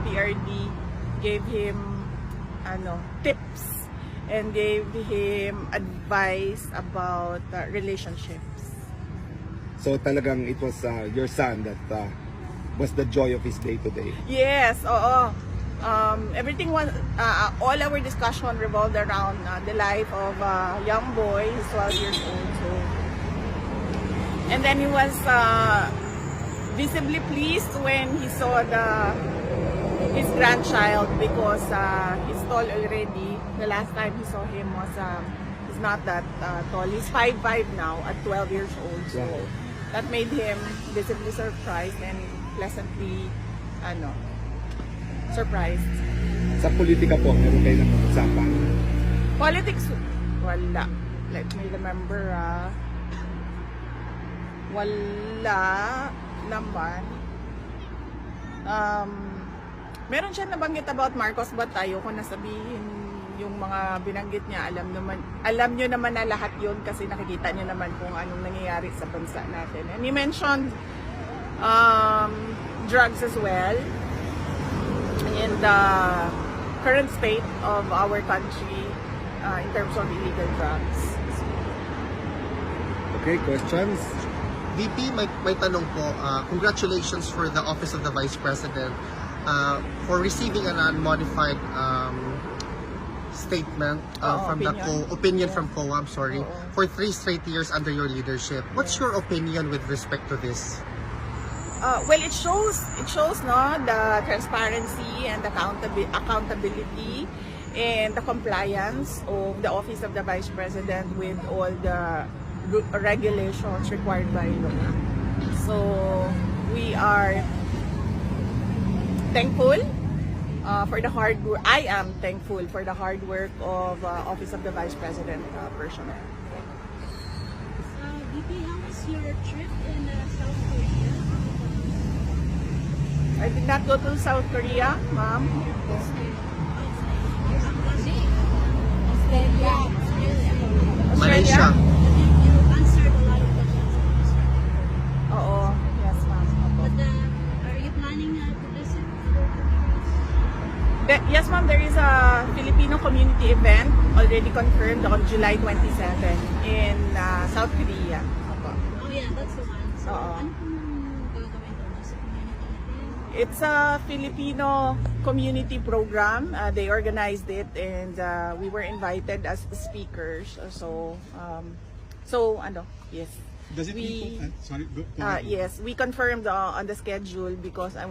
PRD gave him tips and gave him advice about relationships. So talagang it was your son that was the joy of his day-to-day. Yes, oo. Everything was, all our discussion revolved around the life of a young boy. He's 12 years old. So. And then he was visibly pleased when he saw his grandchild because he's tall already. The last time he saw him was, he's not that tall. He's 5'5" now at 12 years old. So Wow. that made him visibly surprised and pleasantly, surprised. Sa politika po, meron kayo napag-usapan? Politics, wala. Let me remember, wala naman. Meron siya nabanggit about Marcos, but ayoko na sabihin yung mga binanggit niya. Alam nyo naman na lahat yun kasi nakikita nyo naman kung anong nangyayari sa bansa natin. And he mentioned drugs as well in the current state of our country in terms of illegal drugs. Okay, questions? VP, may tanong po. Congratulations for the Office of the Vice President for receiving an unmodified statement from opinion from COA, for 3 straight years under your leadership. What's your opinion with respect to this? Well, it shows the transparency and accountability and the compliance of the Office of the Vice President with all the regulations required by law. So we are thankful for the hard work. I am thankful for the hard work of Office of the Vice President personnel. VP, how was your trip in South Korea? I did not go to South Korea, ma'am. Malaysia. You answered a lot of questions in Australia. Oo, yes ma'am. Opo. But are you planning to visit other countries? Yes ma'am, there is a Filipino community event already confirmed on July 27 in South Korea. Opo. Oh yeah, that's the one. So, Oo. ano pong gagawin doon sa community event? It's a Filipino community program. They organized it and we were invited as speakers. Yes. Does it We- sorry, go ahead. Yes, we confirmed on the schedule because I